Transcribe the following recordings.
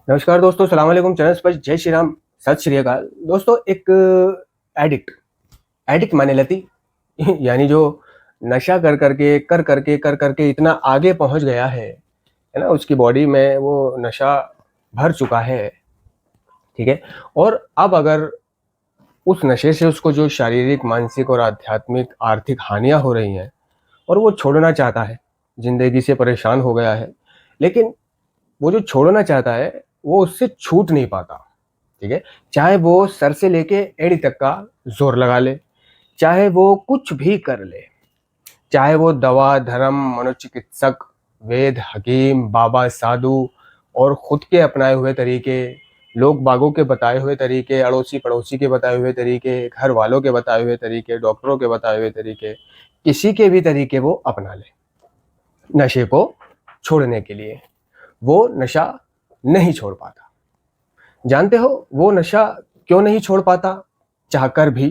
नमस्कार दोस्तों, सलाम वालेकुम, चरण स्पर्श, जय श्री राम, सत श्री अकाल। दोस्तों, एक एडिक्ट एडिक्ट माने लती यानी जो नशा कर करके इतना आगे पहुंच गया है ना, उसकी बॉडी में वो नशा भर चुका है। ठीक है। और अब अगर उस नशे से उसको जो शारीरिक, मानसिक और आध्यात्मिक आर्थिक हानियां हो रही हैं और वो छोड़ना चाहता है, जिंदगी से परेशान हो गया है, लेकिन वो जो छोड़ना चाहता है वो उससे छूट नहीं पाता। ठीक है। चाहे वो सर से लेके एड़ी तक का जोर लगा ले, चाहे वो कुछ भी कर ले, चाहे वो दवा, धर्म, मनोचिकित्सक, वेद, हकीम, बाबा, साधु और खुद के अपनाए हुए तरीके, लोग बागों के बताए हुए तरीके, अड़ोसी पड़ोसी के बताए हुए तरीके, घर वालों के बताए हुए तरीके, डॉक्टरों के बताए हुए तरीके, किसी के भी तरीके वो अपना ले नशे को छोड़ने के लिए, वो नशा नहीं छोड़ पाता। जानते हो वो नशा क्यों नहीं छोड़ पाता चाहकर भी?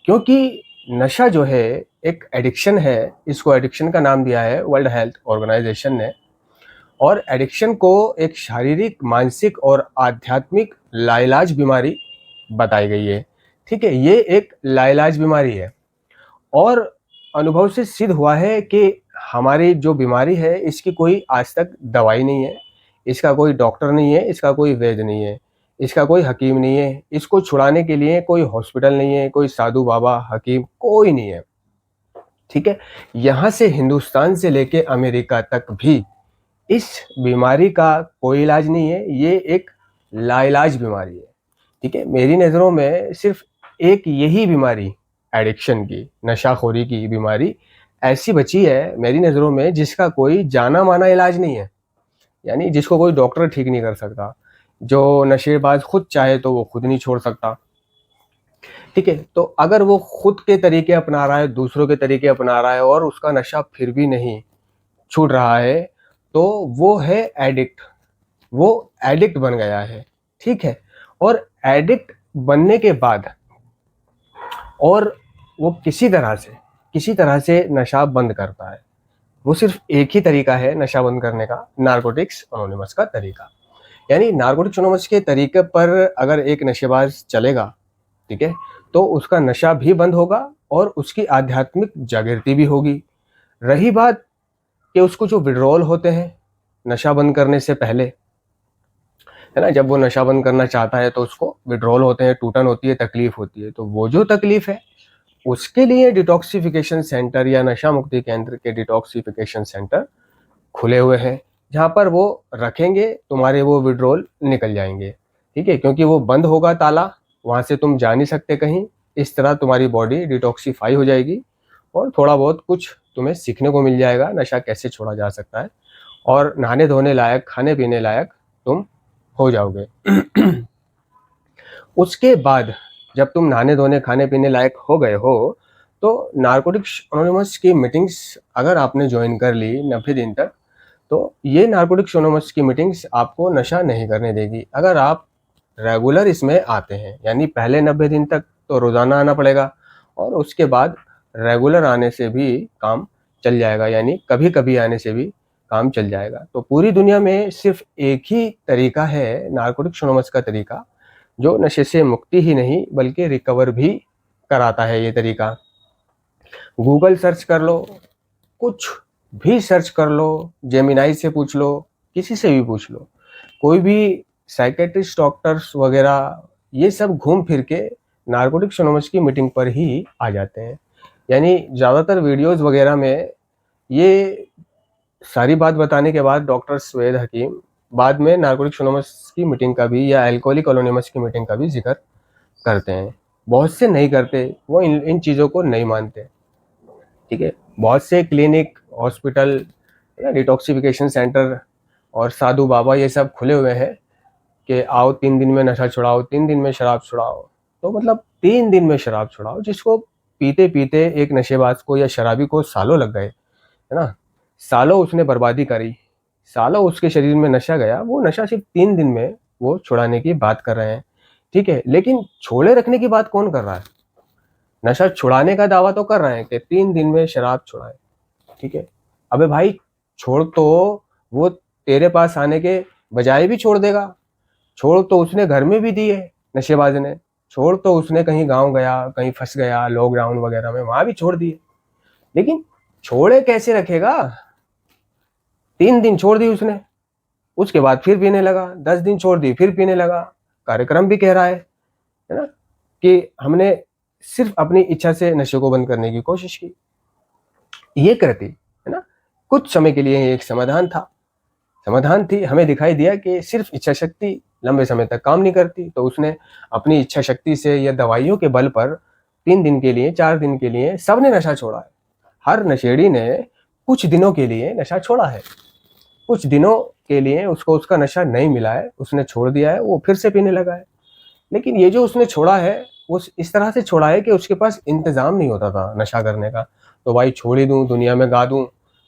क्योंकि नशा जो है एक एडिक्शन है। इसको एडिक्शन का नाम दिया है वर्ल्ड हेल्थ ऑर्गेनाइजेशन ने। और एडिक्शन को एक शारीरिक, मानसिक और आध्यात्मिक लाइलाज बीमारी बताई गई है। ठीक है, ये एक लाइलाज बीमारी है और अनुभव से सिद्ध हुआ है कि हमारी जो बीमारी है इसकी कोई आज तक दवाई नहीं है, इसका कोई डॉक्टर नहीं है, इसका कोई वैद्य नहीं है, इसका कोई हकीम नहीं है, इसको छुड़ाने के लिए कोई हॉस्पिटल नहीं है, कोई साधु बाबा, हकीम कोई नहीं है। ठीक है। यहाँ से हिंदुस्तान से लेके अमेरिका तक भी इस बीमारी का कोई इलाज नहीं है। ये एक लाइलाज बीमारी है। ठीक है। मेरी नज़रों में सिर्फ एक यही बीमारी, एडिक्शन की, नशाखोरी की बीमारी ऐसी बची है मेरी नज़रों में जिसका कोई जाना माना इलाज नहीं है, यानी जिसको कोई डॉक्टर ठीक नहीं कर सकता। जो नशेबाज खुद चाहे तो वो खुद नहीं छोड़ सकता। ठीक है। तो अगर वो खुद के तरीके अपना रहा है, दूसरों के तरीके अपना रहा है और उसका नशा फिर भी नहीं छूट रहा है, तो वो है एडिक्ट। वो एडिक्ट बन गया है। ठीक है। और एडिक्ट बनने के बाद और वो किसी तरह से नशा बंद करता है। वो सिर्फ एक ही तरीका है नशा बंद करने का, नारकोटिक्स अनोनिमस का तरीका। यानी नारकोटिक्स अनोनिमस के तरीके पर अगर एक नशेबाज चलेगा, ठीक है, तो उसका नशा भी बंद होगा और उसकी आध्यात्मिक जागृति भी होगी। रही बात कि उसको जो विड्रॉल होते हैं नशा बंद करने से पहले, है ना, जब वो नशा बंद करना चाहता है तो उसको विड्रॉल होते हैं, टूटन होती है, तकलीफ होती है। तो वो जो तकलीफ है उसके लिए डिटॉक्सिफिकेशन सेंटर या नशा मुक्ति केंद्र के डिटॉक्सिफिकेशन सेंटर खुले हुए हैं, जहाँ पर वो रखेंगे, तुम्हारे वो विड्रॉल निकल जाएंगे। ठीक है। क्योंकि वो बंद होगा ताला, वहाँ से तुम जा नहीं सकते कहीं। इस तरह तुम्हारी बॉडी डिटॉक्सिफाई हो जाएगी और थोड़ा बहुत कुछ तुम्हें सीखने को मिल जाएगा नशा कैसे छोड़ा जा सकता है, और नहाने धोने लायक, खाने पीने लायक तुम हो जाओगे। उसके बाद जब तुम नहाने धोने, खाने पीने लायक हो गए हो, तो नारकोटिक्स एनोनिमस की मीटिंग्स अगर आपने ज्वाइन कर ली 90 दिन तक, तो ये नारकोटिक्स एनोनिमस की मीटिंग्स आपको नशा नहीं करने देगी। अगर आप रेगुलर इसमें आते हैं, यानी पहले 90 दिन तक तो रोज़ाना आना पड़ेगा और उसके बाद रेगुलर आने से भी काम चल जाएगा, यानी कभी कभी आने से भी काम चल जाएगा। तो पूरी दुनिया में सिर्फ एक ही तरीका है नारकोटिक्स एनोनिमस का तरीका, जो नशे से मुक्ति ही नहीं बल्कि रिकवर भी कराता है। ये तरीका गूगल सर्च कर लो, कुछ भी सर्च कर लो, जेमिनाई से पूछ लो, किसी से भी पूछ लो, कोई भी साइकेट्रिस्ट, डॉक्टर्स वगैरह, ये सब घूम फिर के नारकोटिक्स एनोनिमस की मीटिंग पर ही आ जाते हैं। यानी ज़्यादातर वीडियोस वगैरह में ये सारी बात बताने के बाद डॉक्टर्स, वैद, हकीम बाद में नारकोटिक्स एनोनिमस की मीटिंग का भी या अल्कोहलिक एनोनिमस की मीटिंग का भी जिक्र करते हैं। बहुत से नहीं करते, वो इन चीज़ों को नहीं मानते। ठीक है। बहुत से क्लिनिक, हॉस्पिटल, डिटॉक्सिफिकेशन सेंटर और साधु बाबा ये सब खुले हुए हैं कि आओ 3 दिन में नशा छुड़ाओ, 3 दिन में शराब छुड़ाओ। तो मतलब 3 दिन में शराब छुड़ाओ, जिसको पीते पीते एक नशेबाज को या शराबी को सालों लग गए, है ना, सालों उसने बर्बादी करी, सालों उसके शरीर में नशा गया, वो नशा सिर्फ 3 दिन में वो छुड़ाने की बात कर रहे हैं। ठीक है। लेकिन छोड़े रखने की बात कौन कर रहा है? नशा छुड़ाने का दावा तो कर रहे हैं कि 3 दिन में शराब छुड़ाए। ठीक है। अबे भाई, छोड़ तो वो तेरे पास आने के बजाय भी छोड़ देगा, छोड़ तो उसने घर में भी दिए, नशेबाज ने। छोड़ तो उसने कहीं गांव गया, कहीं फंस गया लॉकडाउन वगैरह में, वहां भी छोड़ दिए। लेकिन छोड़े कैसे रखेगा? 3 दिन छोड़ दी उसने, उसके बाद फिर पीने लगा। 10 दिन छोड़ दी, फिर पीने लगा। कार्यक्रम भी कह रहा है ना, कि हमने सिर्फ अपनी इच्छा से नशे को बंद करने की कोशिश की। ये करती है ना, कुछ समय के लिए एक समाधान थी। हमें दिखाई दिया कि सिर्फ इच्छा शक्ति लंबे समय तक काम नहीं करती, तो उसने अपनी इच्छा शक्ति से या दवाइयों के बल पर 3 दिन के लिए, 4 दिन के लिए सबने नशा छोड़ा है। हर नशेड़ी ने कुछ दिनों के लिए नशा छोड़ा है। कुछ दिनों के लिए उसको उसका नशा नहीं मिला है, उसने छोड़ दिया है, वो फिर से पीने लगा है। लेकिन ये जो उसने छोड़ा है, वो इस तरह से छोड़ा है कि उसके पास इंतजाम नहीं होता था नशा करने का। तो भाई छोड़ ही दूं, दुनिया में गा दूं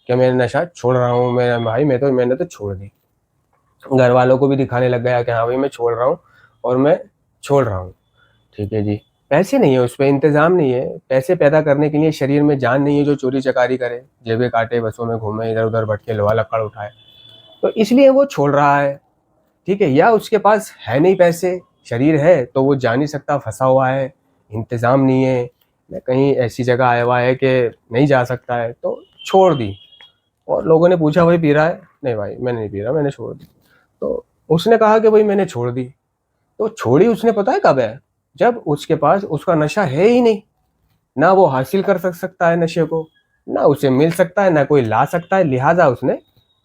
कि मैं नशा छोड़ रहा हूँ, मैं भाई मैंने तो छोड़ दी। घर वालों को भी दिखाने लग गया कि हाँ भाई मैं छोड़ रहा हूँ और मैं छोड़ रहा हूँ। ठीक है जी, पैसे नहीं है उस पर, इंतजाम नहीं है। पैसे पैदा करने के लिए शरीर में जान नहीं है जो चोरी चकारी करे, जेबें काटे, बसों में घूमे, इधर उधर भटके, लोहा लक्कड़ उठाए, तो इसलिए वो छोड़ रहा है। ठीक है, या उसके पास है नहीं पैसे, शरीर है तो वो जा नहीं सकता, फंसा हुआ है, इंतजाम नहीं है, कहीं ऐसी जगह आया हुआ है कि नहीं जा सकता है, तो छोड़ दी। और लोगों ने पूछा भाई पी रहा है? नहीं भाई मैंने नहीं पी रहा, मैंने छोड़ दी। तो उसने कहा कि भाई मैंने छोड़ दी। तो छोड़ी उसने पता है कब है? जब उसके पास उसका नशा है ही नहीं, ना वो हासिल कर सकता है नशे को, ना उसे मिल सकता है, ना कोई ला सकता है, लिहाजा उसने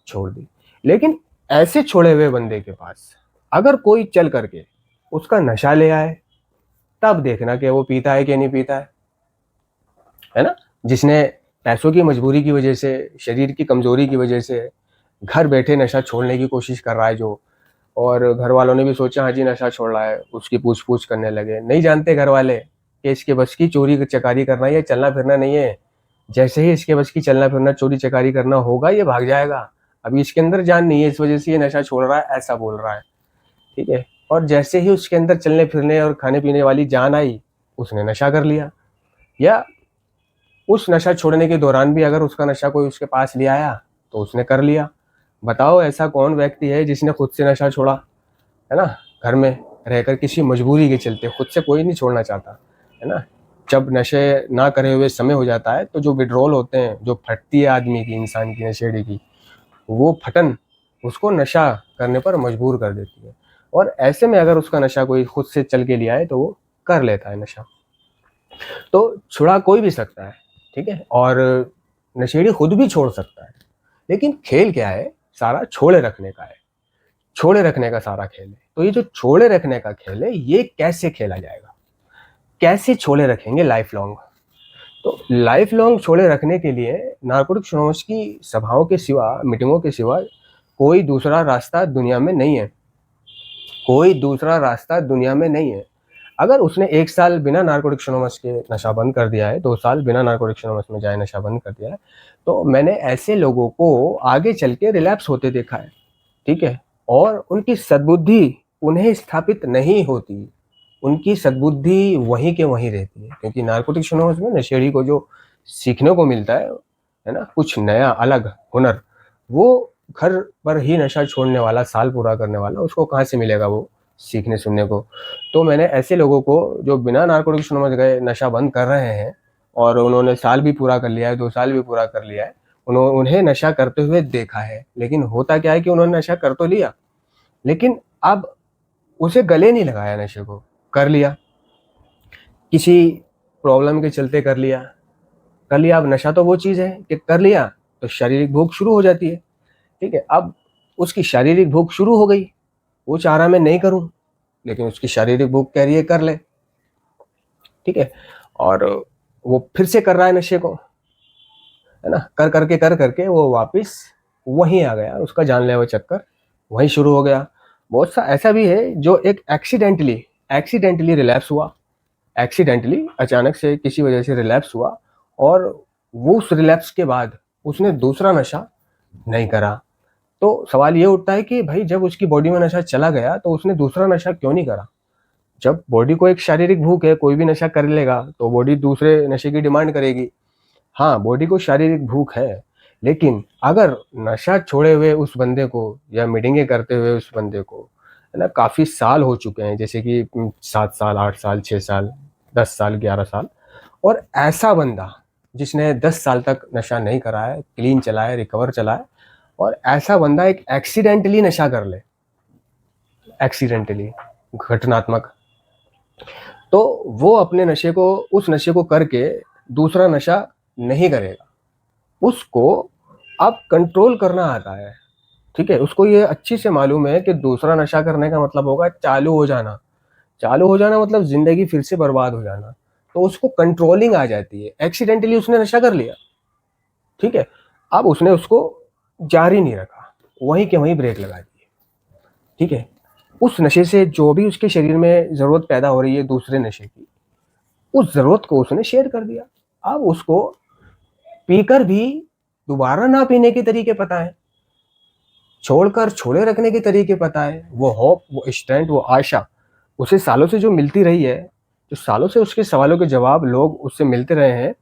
छोड़ दी। लेकिन ऐसे छोड़े हुए बंदे के पास अगर कोई चल करके उसका नशा ले आए, तब देखना कि वो पीता है कि नहीं पीता है ना। जिसने पैसों की मजबूरी की वजह से, शरीर की कमजोरी की वजह से घर बैठे नशा छोड़ने की कोशिश कर रहा है जो, और घर वालों ने भी सोचा हाँ जी नशा छोड़ रहा है, उसकी पूछ पूछ करने लगे। नहीं जानते घर वाले कि इसके बस की चोरी चकारी करना या चलना फिरना नहीं है। जैसे ही इसके बस की चलना फिरना, चोरी चकारी करना होगा, ये भाग जाएगा। अभी इसके अंदर जान नहीं है, इस वजह से ये नशा छोड़ रहा है, ऐसा बोल रहा है। ठीक है, और जैसे ही उसके अंदर चलने फिरने और खाने पीने वाली जान आई, उसने नशा कर लिया। या उस नशा छोड़ने के दौरान भी अगर उसका नशा कोई उसके पास ले आया तो उसने कर लिया। बताओ ऐसा कौन व्यक्ति है जिसने खुद से नशा छोड़ा, है ना। घर में रहकर किसी मजबूरी के चलते, खुद से कोई नहीं छोड़ना चाहता, है ना। जब नशे ना करे हुए समय हो जाता है तो जो विड्रॉल होते हैं, जो फटती है आदमी की, इंसान की, नशेड़ी की, वो फटन उसको नशा करने पर मजबूर कर देती है। और ऐसे में अगर उसका नशा कोई खुद से चल के लिया है तो वो कर लेता है नशा। तो छुड़ा कोई भी सकता है, ठीक है, और नशेड़ी खुद भी छोड़ सकता है। लेकिन खेल क्या है? सारा छोड़े रखने का है। छोड़े रखने का सारा खेल है। तो ये जो छोड़े रखने का खेल है, ये कैसे खेला जाएगा? कैसे छोड़े रखेंगे लाइफ लॉन्ग? तो लाइफ लॉन्ग छोड़े रखने के लिए नारकोटिक्स एनोनिमस की सभाओं के सिवा, मीटिंगों के सिवा कोई दूसरा रास्ता दुनिया में नहीं है। कोई दूसरा रास्ता दुनिया में नहीं है। अगर उसने 1 साल बिना नारकोटिक्स एनोनिमस के नशा बंद कर दिया है, 2 साल बिना नारकोटिक्स एनोनिमस में जाए नशा बंद कर दिया है, तो मैंने ऐसे लोगों को आगे चल के रिलैप्स होते देखा है। ठीक है, और उनकी सद्बुद्धि उन्हें स्थापित नहीं होती, उनकी सद्बुद्धि वहीं के वहीं रहती है। क्योंकि नारकोटिक्स एनोनिमस में नशेड़ी को जो सीखने को मिलता है ना, कुछ नया अलग हुनर, वो घर पर ही नशा छोड़ने वाला, साल पूरा करने वाला, उसको कहाँ से मिलेगा वो सीखने सुनने को। तो मैंने ऐसे लोगों को जो बिना नारकोटिक्स एनोनिमस गए नशा बंद कर रहे हैं और उन्होंने साल भी पूरा कर लिया है, 2 साल भी पूरा कर लिया है, उन्हें नशा करते हुए देखा है। लेकिन होता क्या है कि उन्होंने नशा कर तो लिया, लेकिन अब उसे गले नहीं लगाया, नशे को कर लिया, किसी प्रॉब्लम के चलते कर लिया। अब नशा तो वो चीज़ है कि कर लिया तो शारीरिक भूख शुरू हो जाती है। ठीक है, अब उसकी शारीरिक भूख शुरू हो गई, वो चाह रहा मैं नहीं करूं, लेकिन उसकी शारीरिक भूख कह रही है कर ले। ठीक है, और वो फिर से कर रहा है नशे को, है ना। कर करके वो वापस वहीं आ गया, उसका जानलेवा चक्कर वहीं शुरू हो गया। बहुत सा ऐसा भी है जो एक एक्सीडेंटली रिलैप्स हुआ, एक्सीडेंटली अचानक से किसी वजह से रिलैप्स हुआ, और वो उस रिलैप्स के बाद उसने दूसरा नशा नहीं करा। तो सवाल ये उठता है कि भाई जब उसकी बॉडी में नशा चला गया तो उसने दूसरा नशा क्यों नहीं करा? जब बॉडी को एक शारीरिक भूख है, कोई भी नशा कर लेगा तो बॉडी दूसरे नशे की डिमांड करेगी। हाँ, बॉडी को शारीरिक भूख है, लेकिन अगर नशा छोड़े हुए उस बंदे को या मीटिंगें करते हुए उस बंदे को है ना, काफ़ी साल हो चुके हैं, जैसे कि 7 साल, 8 साल, 6 साल, 10 साल, 11 साल। और ऐसा बंदा जिसने 10 साल तक नशा नहीं करा है, क्लीन चला है, रिकवर चला है, और ऐसा बंदा एक एक्सीडेंटली नशा कर ले, एक्सीडेंटली, घटनात्मक, तो वो अपने नशे को, उस नशे को करके दूसरा नशा नहीं करेगा। उसको अब कंट्रोल करना आता है, ठीक है? उसको ये अच्छी से मालूम है कि दूसरा नशा करने का मतलब होगा चालू हो जाना। चालू हो जाना मतलब ज़िंदगी फिर से बर्बाद हो जाना। तो उसको कंट्रोलिंग आ जाती है। एक्सीडेंटली उसने नशा कर लिया, ठीक है? अब उसने उसको जारी नहीं रखा, वहीं के वहीं ब्रेक लगा दी, ठीक है? उस नशे से जो भी उसके शरीर में ज़रूरत पैदा हो रही है दूसरे नशे की, उस ज़रूरत को उसने शेयर कर दिया। अब उसको पीकर भी दोबारा ना पीने के तरीके पता है, छोड़कर छोड़े रखने के तरीके पता है। वो होप, वो स्ट्रेंथ, वो आशा उसे सालों से जो मिलती रही है, जो सालों से उसके सवालों के जवाब लोग उससे मिलते रहे हैं,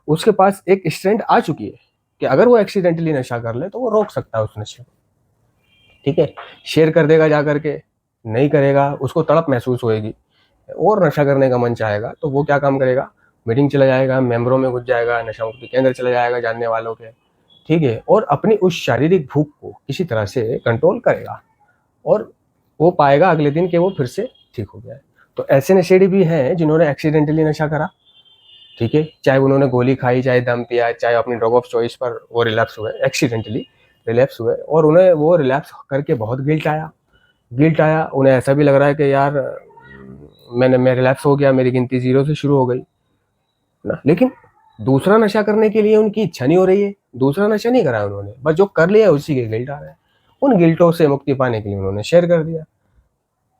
उसके पास एक स्ट्रेंथ आ चुकी है कि अगर वो एक्सीडेंटली नशा कर ले तो वो रोक सकता है उस नशे को, ठीक है? शेयर कर देगा जा करके, नहीं करेगा उसको तड़प महसूस होएगी और नशा करने का मन चाहेगा, तो वो क्या काम करेगा? मीटिंग चला जाएगा, मेंबरों में घुस जाएगा, नशा मुक्ति केंद्र चला जाएगा जानने वालों के, ठीक है? और अपनी उस शारीरिक भूख को किसी तरह से कंट्रोल करेगा, और वो पाएगा अगले दिन कि वो फिर से ठीक हो गया है। तो ऐसे नशेड़ी भी हैं जिन्होंने एक्सीडेंटली नशा करा, ठीक है? चाहे उन्होंने गोली खाई, चाहे दम पिया, चाहे अपनी ड्रग ऑफ चॉइस पर वो रिलैप्स हुए, एक्सीडेंटली रिलैप्स हुए, और उन्हें वो रिलैप्स करके बहुत गिल्ट आया। उन्हें ऐसा भी लग रहा है कि यार मैं रिलैप्स हो गया, मेरी गिनती 0 से शुरू हो गई ना। लेकिन दूसरा नशा करने के लिए उनकी इच्छा नहीं हो रही है, दूसरा नशा नहीं करा उन्होंने, बस जो कर लिया उसी के गिल्ट आ रहा है। उन गिल्टों से मुक्ति पाने के लिए उन्होंने शेयर कर दिया,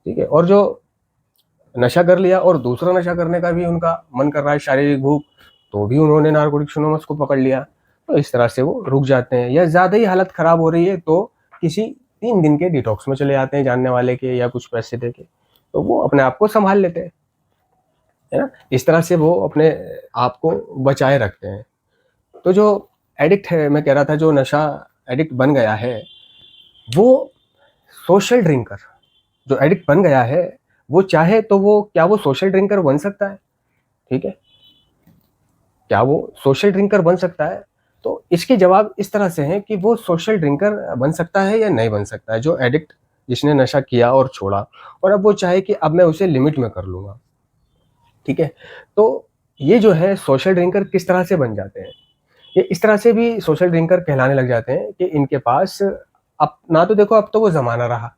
ठीक है? और जो नशा कर लिया और दूसरा नशा करने का भी उनका मन कर रहा है, शारीरिक भूख, तो भी उन्होंने नारकोटिक्स एनोनिमस को पकड़ लिया। तो इस तरह से वो रुक जाते हैं, या ज़्यादा ही हालत ख़राब हो रही है तो किसी 3 दिन के डिटॉक्स में चले जाते हैं जानने वाले के, या कुछ पैसे दे के, तो वो अपने आप को संभाल लेते हैं, है ना? इस तरह से वो अपने आप को बचाए रखते हैं। तो जो एडिक्ट है, मैं कह रहा था, जो नशा एडिक्ट बन गया है, वो सोशल ड्रिंकर, जो एडिक्ट बन गया है, वो चाहे तो वो, क्या वो सोशल ड्रिंकर बन सकता है? ठीक है? क्या वो सोशल ड्रिंकर बन सकता है? तो इसके जवाब इस तरह से हैं कि वो सोशल ड्रिंकर बन सकता है या नहीं बन सकता है, जो एडिक्ट, जिसने नशा किया और छोड़ा, और अब वो चाहे कि अब मैं उसे लिमिट में कर लूँगा, ठीक है? तो ये जो है सोशल ड्रिंकर किस तरह से बन जाते हैं? ये इस तरह से भी सोशल ड्रिंकर कहलाने लग जाते हैं कि इनके पास, अब ना तो देखो, अब तो वो ज़माना रहा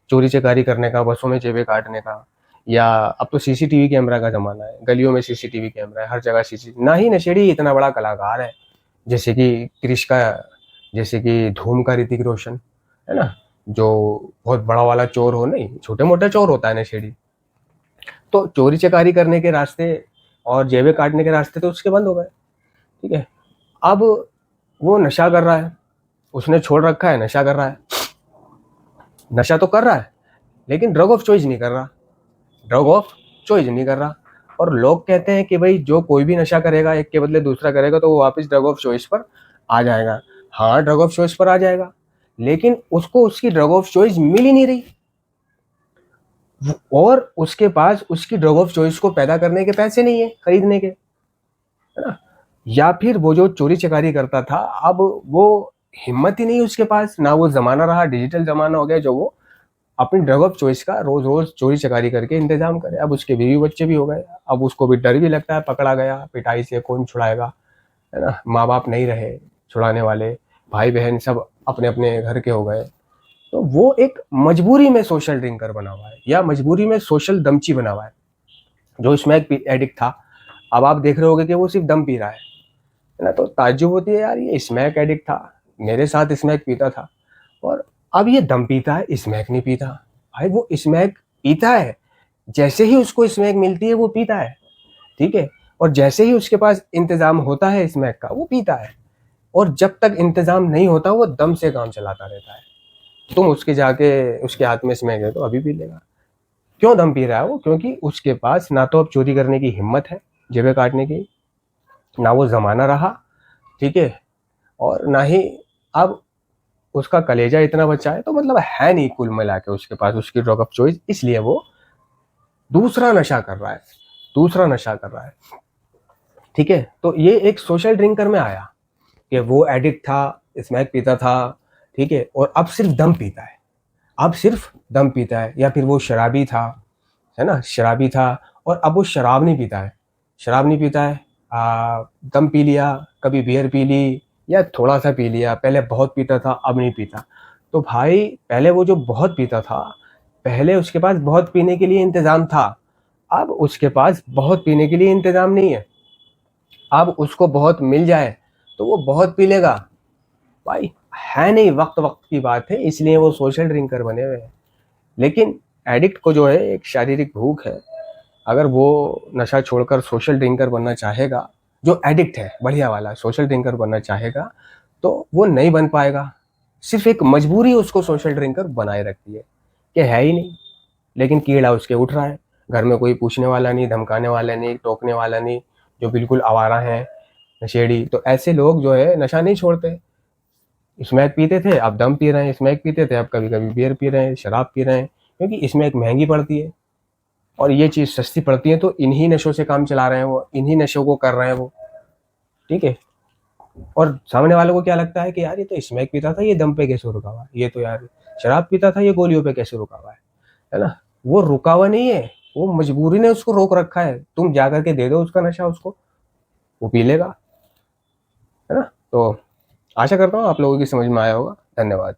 चोरी-चकारी करने का, बसों में जेबें काटने का, या अब तो सीसीटीवी कैमरा का ज़माना है, गलियों में सीसीटीवी कैमरा है, हर जगह ना ही नशेड़ी इतना बड़ा कलाकार है, जैसे कि क्रिश का, जैसे कि धूम का ऋतिक रोशन, है ना? जो बहुत बड़ा वाला चोर हो नहीं, छोटे-मोटे चोर होता है नशेड़ी। तो चोरी-चकारी करने के रास्ते और जेबें काटने के रास्ते तो उसके बंद हो गए, ठीक है? अब वो नशा कर रहा है, उसने छोड़ रखा है, नशा कर रहा है। नशा तो कर रहा है, लेकिन ड्रग ऑफ चॉइस नहीं कर रहा, ड्रग ऑफ चॉइस नहीं कर रहा। और लोग कहते हैं कि भाई जो कोई भी नशा करेगा, एक के बदले दूसरा करेगा, तो वो वापस ड्रग ऑफ चॉइस पर आ जाएगा। हाँ, ड्रग ऑफ चॉइस पर आ जाएगा, लेकिन उसको उसकी ड्रग ऑफ चॉइस मिल ही नहीं रही, और उसके पास उसकी ड्रग ऑफ चॉइस को पैदा करने के पैसे नहीं है, खरीदने के, है ना? या फिर वो जो चोरी चकारी करता था, अब वो हिम्मत ही नहीं उसके पास, ना वो जमाना रहा, डिजिटल जमाना हो गया, जो वो अपनी ड्रग ऑफ चॉइस का रोज रोज चोरी चकारी करके इंतजाम करे। अब उसके बीवी बच्चे भी हो गए, अब उसको भी डर भी लगता है, पकड़ा गया, पिटाई से कौन छुड़ाएगा, है ना? माँ बाप नहीं रहे छुड़ाने वाले, भाई बहन सब अपने अपने घर के हो गए, तो वो एक मजबूरी में सोशल ड्रिंकर बना हुआ है, या मजबूरी में सोशल दमची बना हुआ है। जो स्मैक एडिक्ट था, अब आप देख रहे होगे कि वो सिर्फ दम पी रहा है ना? तो ताज्जुब होती है, यार ये स्मैक एडिक्ट था, मेरे साथ स्मैक पीता था, और अब ये दम पीता है, स्मैक नहीं पीता। भाई वो स्मैक पीता है, जैसे ही उसको स्मैक मिलती है वो पीता है, ठीक है? और जैसे ही उसके पास इंतजाम होता है स्मैक का, वो पीता है, और जब तक इंतजाम नहीं होता वो दम से काम चलाता रहता है। तुम उसके जाके उसके हाथ में स्मैक है तो अभी पी लेगा। क्यों दम पी रहा है वो? क्योंकि उसके पास ना तो अब चोरी करने की हिम्मत है, जेबें काटने की, ना वो जमाना रहा, ठीक है? और ना ही अब उसका कलेजा इतना बच्चा है, तो मतलब है नहीं कुल मिला के उसके पास उसकी ड्रग ऑफ चॉइस, इसलिए वो दूसरा नशा कर रहा है, दूसरा नशा कर रहा है। ठीक है, तो ये एक सोशल ड्रिंकर में आया कि वो एडिक्ट था, स्मैक पीता था, ठीक है, और अब सिर्फ दम पीता है, अब सिर्फ दम पीता है। या फिर वो शराबी था, है ना, शराबी था, और अब वो शराब नहीं पीता है, शराब नहीं पीता है, दम पी लिया, कभी बियर पी ली, या थोड़ा सा पी लिया, पहले बहुत पीता था अब नहीं पीता। तो भाई पहले वो जो बहुत पीता था, पहले उसके पास बहुत पीने के लिए इंतज़ाम था, अब उसके पास बहुत पीने के लिए इंतज़ाम नहीं है। अब उसको बहुत मिल जाए तो वो बहुत पी लेगा। भाई है नहीं, वक्त वक्त की बात है, इसलिए वो सोशल ड्रिंकर बने हुए हैं। लेकिन एडिक्ट को जो है एक शारीरिक भूख है, अगर वो नशा छोड़कर सोशल ड्रिंकर बनना चाहेगा, जो एडिक्ट है बढ़िया वाला सोशल ड्रिंकर बनना चाहेगा, तो वो नहीं बन पाएगा। सिर्फ एक मजबूरी उसको सोशल ड्रिंकर बनाए रखती है कि है ही नहीं, लेकिन कीड़ा उसके उठ रहा है, घर में कोई पूछने वाला नहीं, धमकाने वाला नहीं, टोकने वाला नहीं, जो बिल्कुल आवारा है, नशेड़ी। तो ऐसे लोग जो है नशा नहीं छोड़ते। स्मैक पीते थे अब दम पी रहे हैं, स्मैक पीते थे अब कभी कभी बियर पी रहे हैं, शराब पी रहे हैं, क्योंकि स्मैक महंगी पड़ती है और ये चीज़ सस्ती पड़ती है, तो इन्हीं नशों से काम चला रहे हैं वो, इन्हीं नशों को कर रहे हैं वो। ठीक है, और सामने वालों को क्या लगता है कि यार ये तो स्मैक पीता था, ये दम पे कैसे रुका हुआ है, ये तो यार शराब पीता था, ये गोलियों पे कैसे रुका हुआ है ना। वो रुका हुआ नहीं है, वो मजबूरी ने उसको रोक रखा है, तुम जा करके दे दो उसका नशा उसको, वो पी लेगा, है ना। तो आशा करता हूँ आप लोगों की समझ में आया होगा। धन्यवाद।